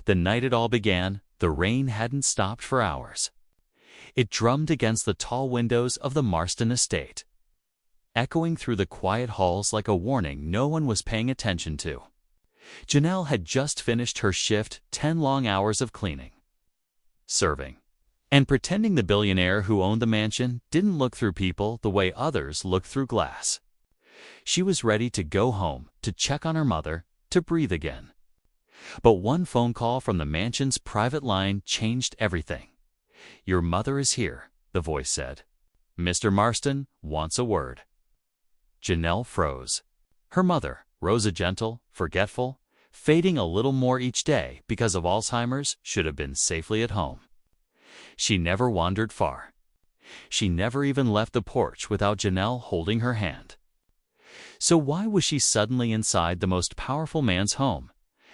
The night it all began, the rain hadn't stopped for hours. It drummed against the tall windows of the Marston estate, echoing through the quiet halls like a warning no one was paying attention to. Janelle had just finished her shift, 10 long hours of cleaning, serving, and pretending the billionaire who owned the mansion didn't look through people the way others looked through glass. She was ready to go home, to check on her mother, to breathe again. But one phone call from the mansion's private line changed everything. "Your mother is here," the voice said. "Mr. Marston wants a word." Janelle froze. Her mother, Rosa, gentle, forgetful, fading a little more each day because of Alzheimer's, should have been safely at home. She never wandered far. She never even left the porch without Janelle holding her hand. So why was she suddenly inside the most powerful man's home,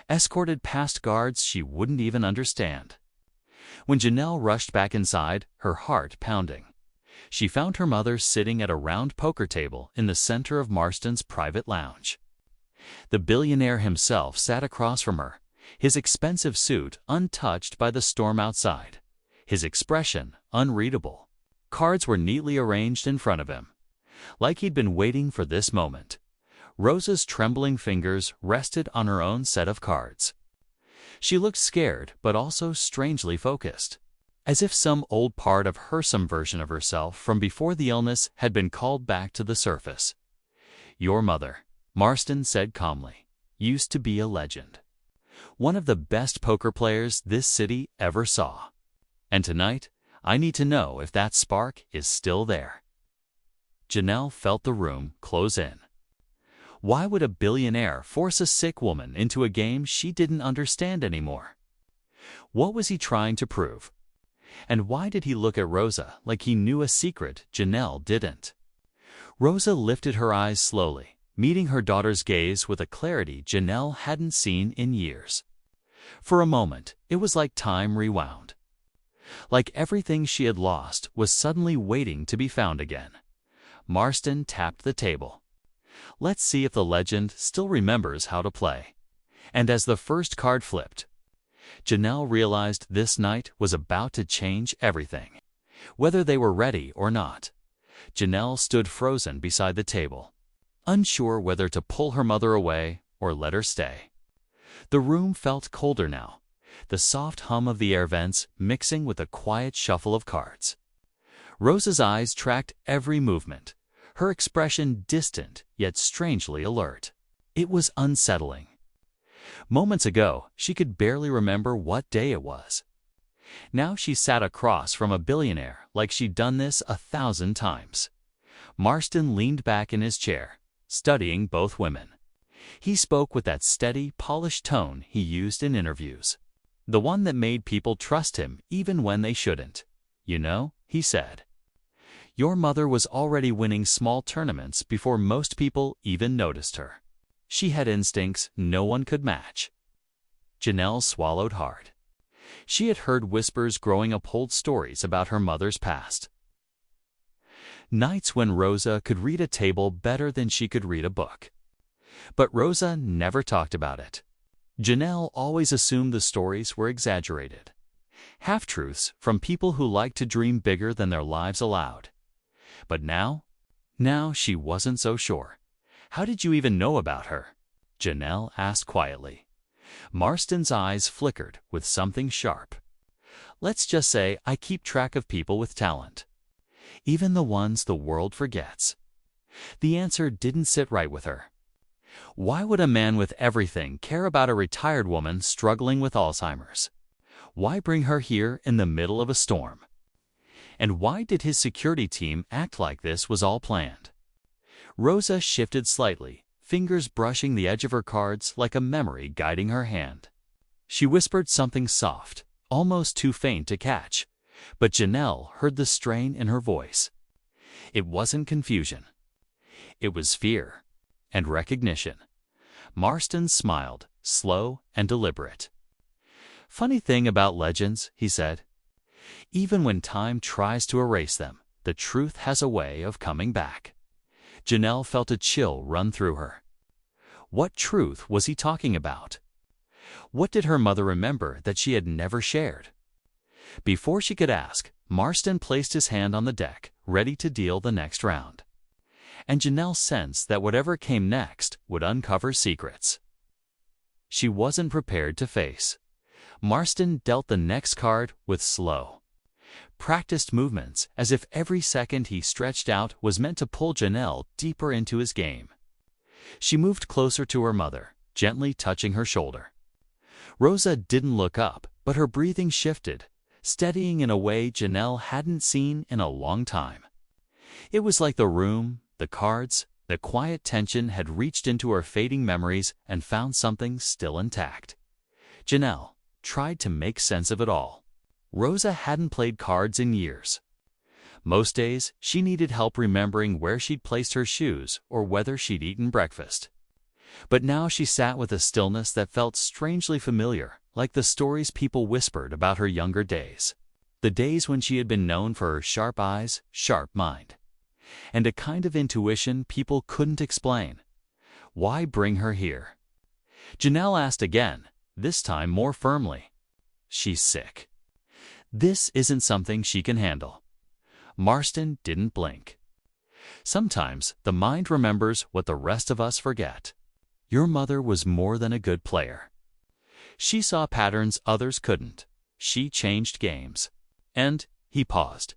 escorted past guards she wouldn't even understand? When Janelle rushed back inside, her heart pounding, she found her mother sitting at a round poker table in the center of Marston's private lounge. The billionaire himself sat across from her, his expensive suit untouched by the storm outside, his expression unreadable. Cards were neatly arranged in front of him, like he'd been waiting for this moment. Rosa's trembling fingers rested on her own set of cards. She looked scared but also strangely focused, as if some old part of her, some version of herself from before the illness, had been called back to the surface. "Your mother," Marston said calmly, "used to be a legend. One of the best poker players this city ever saw. And tonight, I need to know if that spark is still there." Janelle felt the room close in. Why would a billionaire force a sick woman into a game she didn't understand anymore? What was he trying to prove? And why did he look at Rosa like he knew a secret Janelle didn't? Rosa lifted her eyes slowly, meeting her daughter's gaze with a clarity Janelle hadn't seen in years. For a moment, it was like time rewound. Like everything she had lost was suddenly waiting to be found again. Marston tapped the table. "Let's see if the legend still remembers how to play." And as the first card flipped, Janelle realized this night was about to change everything. Whether they were ready or not, Janelle stood frozen beside the table, unsure whether to pull her mother away or let her stay. The room felt colder now, the soft hum of the air vents mixing with the quiet shuffle of cards. Rosa's eyes tracked every movement, her expression distant yet strangely alert. It was unsettling. Moments ago, she could barely remember what day it was. Now she sat across from a billionaire like she'd done this 1,000 times. Marston leaned back in his chair, studying both women. He spoke with that steady, polished tone he used in interviews, the one that made people trust him even when they shouldn't. "You know," he said, "your mother was already winning small tournaments before most people even noticed her. She had instincts no one could match." Janelle swallowed hard. She had heard whispers growing up, old stories about her mother's past. Nights when Rosa could read a table better than she could read a book. But Rosa never talked about it. Janelle always assumed the stories were exaggerated, half-truths from people who liked to dream bigger than their lives allowed. But now she wasn't so sure. "How did you even know about her?" Janelle asked quietly. Marston's eyes flickered with something sharp. "Let's just say I keep track of people with talent, even the ones the world forgets." The answer didn't sit right with her. Why would a man with everything care about a retired woman struggling with Alzheimer's? Why bring her here in the middle of a storm? And why did his security team act like this was all planned? Rosa shifted slightly, fingers brushing the edge of her cards like a memory guiding her hand. She whispered something soft, almost too faint to catch, but Janelle heard the strain in her voice. It wasn't confusion. It was fear and recognition. Marston smiled, slow and deliberate. "Funny thing about legends," he said. "Even when time tries to erase them, the truth has a way of coming back." Janelle felt a chill run through her. What truth was he talking about? What did her mother remember that she had never shared? Before she could ask, Marston placed his hand on the deck, ready to deal the next round. And Janelle sensed that whatever came next would uncover secrets she wasn't prepared to face. Marston dealt the next card with slow, practiced movements, as if every second he stretched out was meant to pull Janelle deeper into his game. She moved closer to her mother, gently touching her shoulder. Rosa didn't look up, but her breathing shifted, steadying in a way Janelle hadn't seen in a long time. It was like the room, the cards, the quiet tension had reached into her fading memories and found something still intact. Janelle tried to make sense of it all. Rosa hadn't played cards in years. Most days, she needed help remembering where she'd placed her shoes or whether she'd eaten breakfast. But now she sat with a stillness that felt strangely familiar, like the stories people whispered about her younger days. The days when she had been known for her sharp eyes, sharp mind, and a kind of intuition people couldn't explain. Why bring her here? Janelle asked again, this time more firmly. She's sick. This isn't something she can handle. Marston didn't blink. Sometimes the mind remembers what the rest of us forget. Your mother was more than a good player. She saw patterns others couldn't. She changed games. And he paused,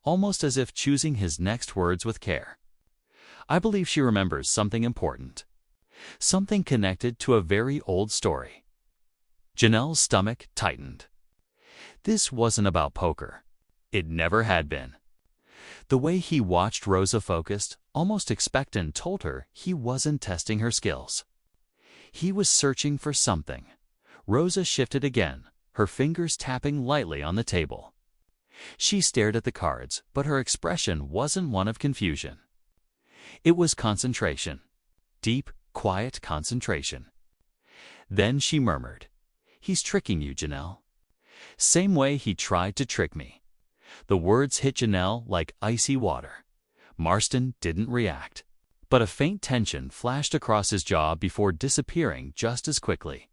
almost as if choosing his next words with care. I believe she remembers something important. Something connected to a very old story. Janelle's stomach tightened. This wasn't about poker. It never had been. The way he watched Rosa focused, almost expectant, told her he wasn't testing her skills. He was searching for something. Rosa shifted again, her fingers tapping lightly on the table. She stared at the cards, but her expression wasn't one of confusion. It was concentration. Deep, quiet concentration. Then she murmured, "He's tricking you, Janelle. Same way he tried to trick me." The words hit Janelle like icy water. Marston didn't react, but a faint tension flashed across his jaw before disappearing just as quickly.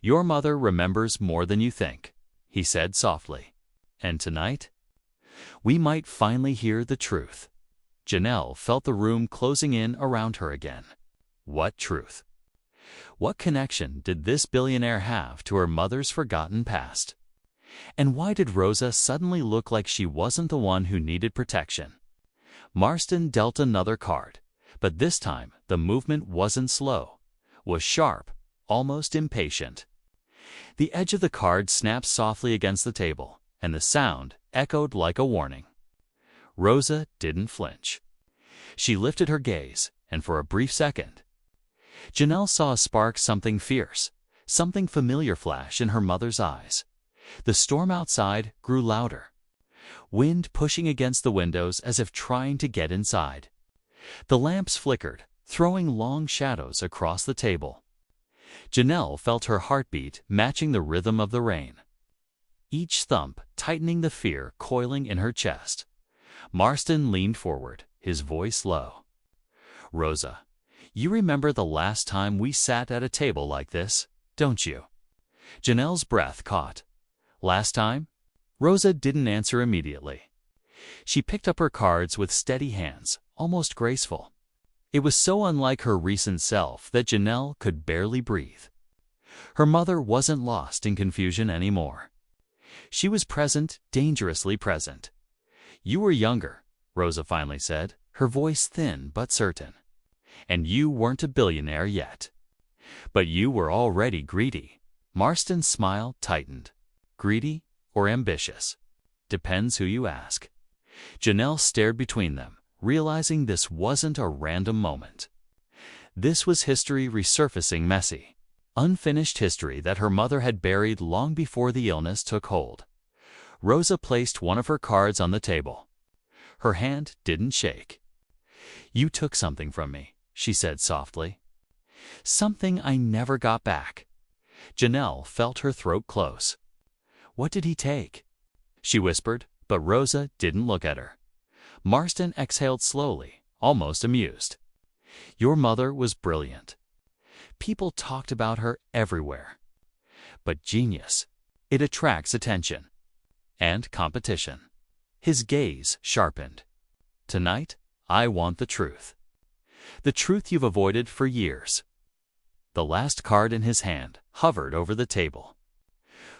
"Your mother remembers more than you think," he said softly. "And tonight, we might finally hear the truth." Janelle felt the room closing in around her again. What truth? What connection did this billionaire have to her mother's forgotten past? And why did Rosa suddenly look like she wasn't the one who needed protection? Marston dealt another card, but this time the movement wasn't slow, was sharp, almost impatient. The edge of the card snapped softly against the table, and the sound echoed like a warning. Rosa didn't flinch. She lifted her gaze, and for a brief second, Janelle saw a spark, something fierce, something familiar flash in her mother's eyes. The storm outside grew louder, wind pushing against the windows as if trying to get inside. The lamps flickered, throwing long shadows across the table. Janelle felt her heartbeat matching the rhythm of the rain, each thump tightening the fear coiling in her chest. Marston leaned forward, his voice low. "Rosa, you remember the last time we sat at a table like this, don't you?" Janelle's breath caught. Last time? Rosa didn't answer immediately. She picked up her cards with steady hands, almost graceful. It was so unlike her recent self that Janelle could barely breathe. Her mother wasn't lost in confusion anymore. She was present, dangerously present. "You were younger," Rosa finally said, her voice thin but certain. "And you weren't a billionaire yet. But you were already greedy." Marston's smile tightened. Greedy or ambitious? Depends who you ask. Janelle stared between them, realizing this wasn't a random moment. This was history resurfacing, messy, unfinished history that her mother had buried long before the illness took hold. Rosa placed one of her cards on the table. Her hand didn't shake. "You took something from me," she said softly. "Something I never got back." Janelle felt her throat close. "What did he take?" she whispered, but Rosa didn't look at her. Marston exhaled slowly, almost amused. "Your mother was brilliant. People talked about her everywhere. but genius. It attracts attention and competition. His gaze sharpened. Tonight, I want the truth. The truth you've avoided for years. The last card in his hand hovered over the table.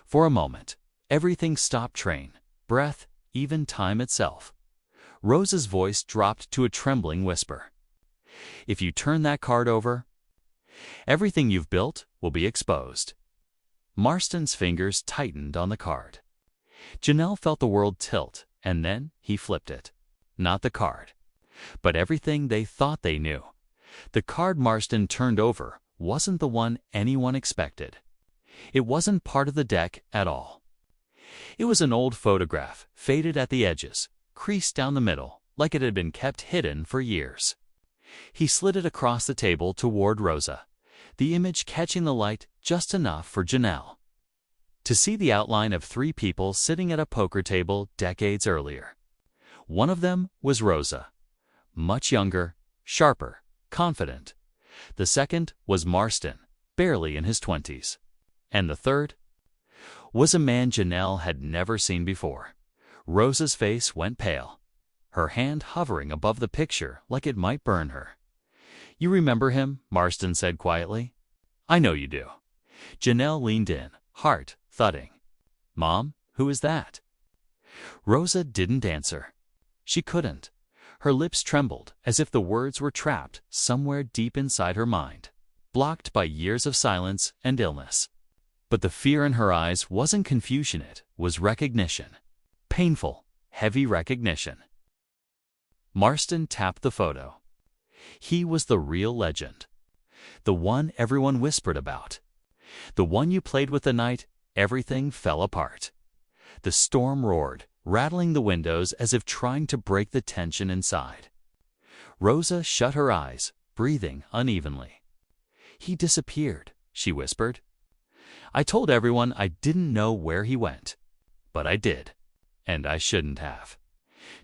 For a moment, everything stopped: train, breath, even time itself. Rosa's voice dropped to a trembling whisper. If you turn that card over, everything you've built will be exposed. Marston's fingers tightened on the card. Janelle felt the world tilt, and then he flipped it. Not the card, but everything they thought they knew. The card Marston turned over wasn't the one anyone expected. It wasn't part of the deck at all. It was an old photograph, faded at the edges, creased down the middle, like it had been kept hidden for years. He slid it across the table toward Rosa, the image catching the light just enough for Janelle to see the outline of three people sitting at a poker table decades earlier. One of them was Rosa, much younger, sharper, confident. The second was Marston, barely in his 20s. And the third was a man Janelle had never seen before. Rosa's face went pale, her hand hovering above the picture like it might burn her. "You remember him?" Marston said quietly. "I know you do." Janelle leaned in, heart thudding. "Mom, who is that?" Rosa didn't answer. She couldn't. Her lips trembled as if the words were trapped somewhere deep inside her mind, blocked by years of silence and illness. But the fear in her eyes wasn't confusion, it was recognition. Painful, heavy recognition. Marston tapped the photo. He was the real legend. The one everyone whispered about. The one you played with the night everything fell apart. The storm roared, rattling the windows as if trying to break the tension inside. Rosa shut her eyes, breathing unevenly. "He disappeared," she whispered. "I told everyone I didn't know where he went. But I did. And I shouldn't have."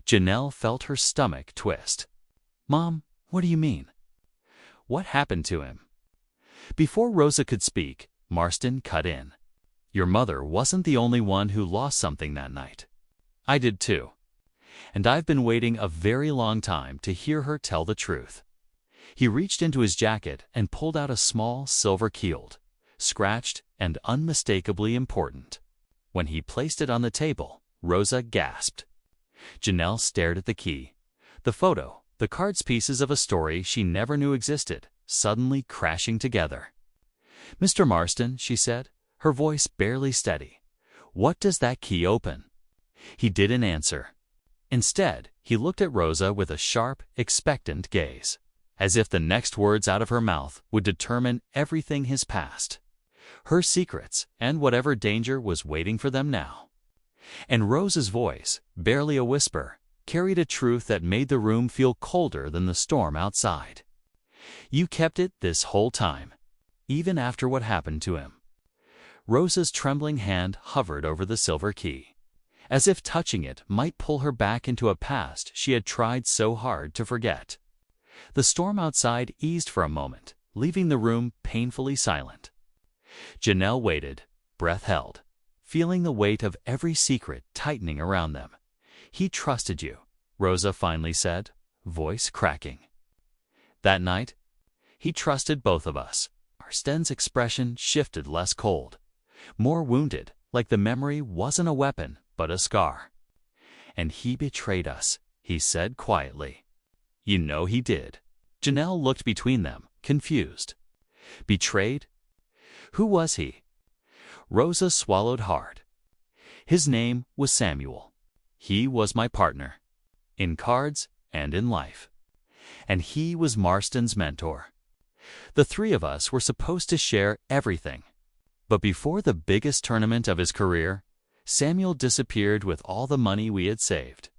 Janelle felt her stomach twist. "Mom, what do you mean? What happened to him?" Before Rosa could speak, Marston cut in. "Your mother wasn't the only one who lost something that night. I did too. And I've been waiting a very long time to hear her tell the truth." He reached into his jacket and pulled out a small silver-keeled, scratched, and unmistakably important. When he placed it on the table, Rosa gasped. Janelle stared at the key. The photo, the cards, pieces of a story she never knew existed, suddenly crashing together. "Mr. Marston," she said, her voice barely steady, "what does that key open?" He didn't answer. Instead, he looked at Rosa with a sharp, expectant gaze, as if the next words out of her mouth would determine everything: his past, her secrets, and whatever danger was waiting for them now. And Rosa's voice, barely a whisper, carried a truth that made the room feel colder than the storm outside. "You kept it this whole time, even after what happened to him." Rosa's trembling hand hovered over the silver key, as if touching it might pull her back into a past she had tried so hard to forget. The storm outside eased for a moment, leaving the room painfully silent. Janelle waited, breath held, feeling the weight of every secret tightening around them. "He trusted you," Rosa finally said, voice cracking. "That night, he trusted both of us." Marston's expression shifted, less cold, more wounded, like the memory wasn't a weapon, but a scar. "And he betrayed us," he said quietly. "You know he did." Janelle looked between them, confused. "Betrayed? Who was he?" Rosa swallowed hard. "His name was Samuel. He was my partner, in cards and in life. And he was Marston's mentor. The three of us were supposed to share everything. But before the biggest tournament of his career, Samuel disappeared with all the money we had saved.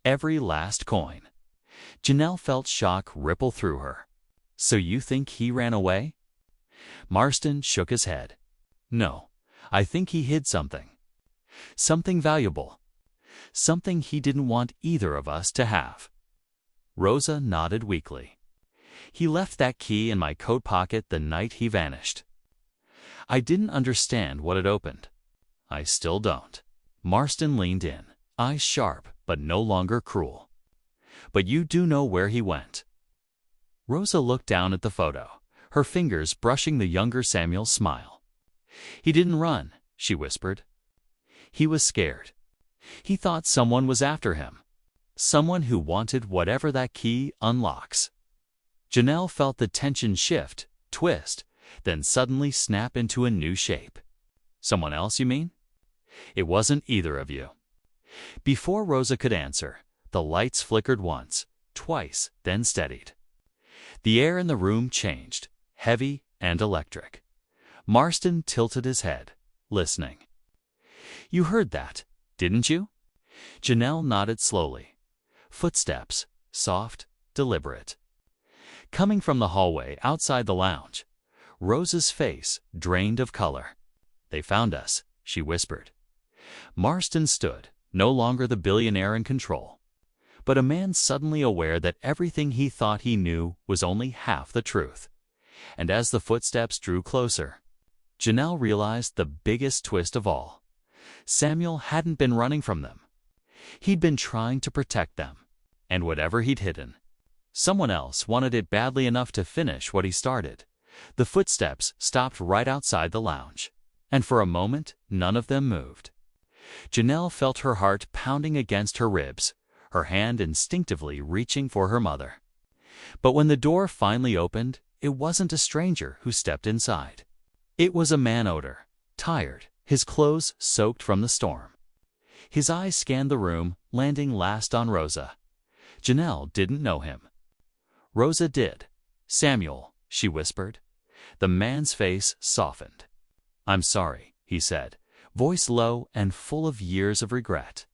Every last coin." Janelle felt shock ripple through her. "So you think he ran away?" Marston shook his head. "No, I think he hid something. Something valuable. Something he didn't want either of us to have." Rosa nodded weakly. "He left that key in my coat pocket the night he vanished. I didn't understand what had opened. I still don't. Marston leaned in, eyes sharp but no longer cruel. But you do know where he went. Rosa looked down at the photo, her fingers brushing the younger Samuel's smile. He didn't run, she whispered. He was scared. He thought someone was after him. Someone who wanted whatever that key unlocks. Janelle felt the tension shift, twist, then suddenly snap into a new shape. Someone else, you mean? It wasn't either of you. Before Rosa could answer, the lights flickered once, twice, then steadied. The air in the room changed, heavy and electric. Marston tilted his head, listening. You heard that, didn't you? Janelle nodded slowly. Footsteps, soft, deliberate. Coming from the hallway outside the lounge, Rosa's face drained of color. They found us, she whispered. Marston stood, no longer the billionaire in control, but a man suddenly aware that everything he thought he knew was only half the truth. And as the footsteps drew closer, Janelle realized the biggest twist of all. Samuel hadn't been running from them. He'd been trying to protect them, and whatever he'd hidden, someone else wanted it badly enough to finish what he started. The footsteps stopped right outside the lounge, and for a moment, none of them moved. Janelle felt her heart pounding against her ribs, her hand instinctively reaching for her mother. But when the door finally opened, it wasn't a stranger who stepped inside. It was a man odor, tired, his clothes soaked from the storm. His eyes scanned the room, landing last on Rosa. Janelle didn't know him. Rosa did. Samuel, she whispered. The man's face softened. I'm sorry, he said, voice low and full of years of regret.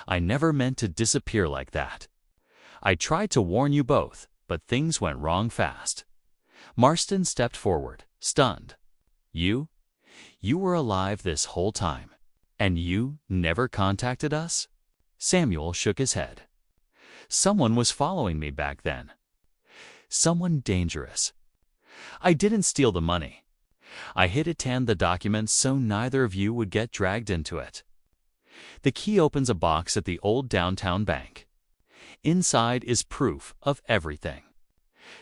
I never meant to disappear like that. I tried to warn you both, but things went wrong fast. Marston stepped forward, stunned. You were alive this whole time, and you never contacted us? Samuel shook his head. Someone was following me back then. Someone dangerous. I didn't steal the money. I hid the documents so neither of you would get dragged into it. The key opens a box at the old downtown bank. Inside is proof of everything.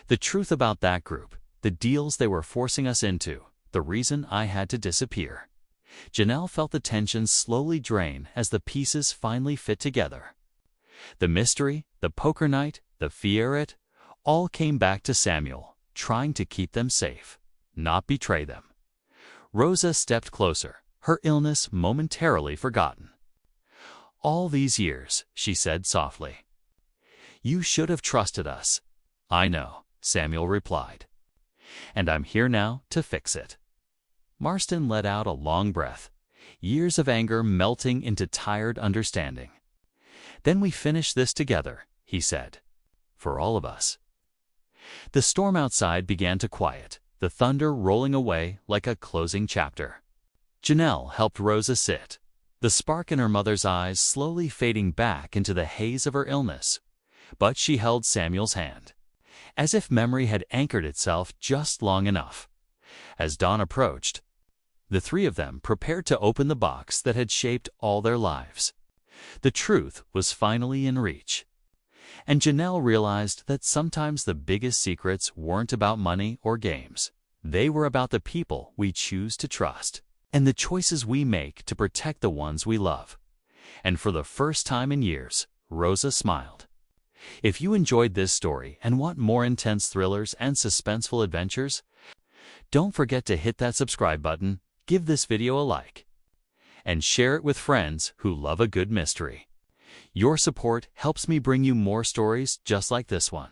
The truth about that group, the deals they were forcing us into, the reason I had to disappear. Janelle felt the tension slowly drain as the pieces finally fit together. The mystery, the poker night, the fear, all came back to Samuel, trying to keep them safe, not betray them. Rosa stepped closer, her illness momentarily forgotten. All these years, she said softly. You should have trusted us. I know, Samuel replied. And I'm here now to fix it. Marston let out a long breath, years of anger melting into tired understanding. Then we finish this together, he said. For all of us. The storm outside began to quiet, the thunder rolling away like a closing chapter. Janelle helped Rosa sit, the spark in her mother's eyes slowly fading back into the haze of her illness. But she held Samuel's hand, as if memory had anchored itself just long enough. As dawn approached, the three of them prepared to open the box that had shaped all their lives. The truth was finally in reach. And Janelle realized that sometimes the biggest secrets weren't about money or games. They were about the people we choose to trust, and the choices we make to protect the ones we love. And for the first time in years, Rosa smiled. If you enjoyed this story and want more intense thrillers and suspenseful adventures, don't forget to hit that subscribe button, give this video a like, and share it with friends who love a good mystery. Your support helps me bring you more stories just like this one.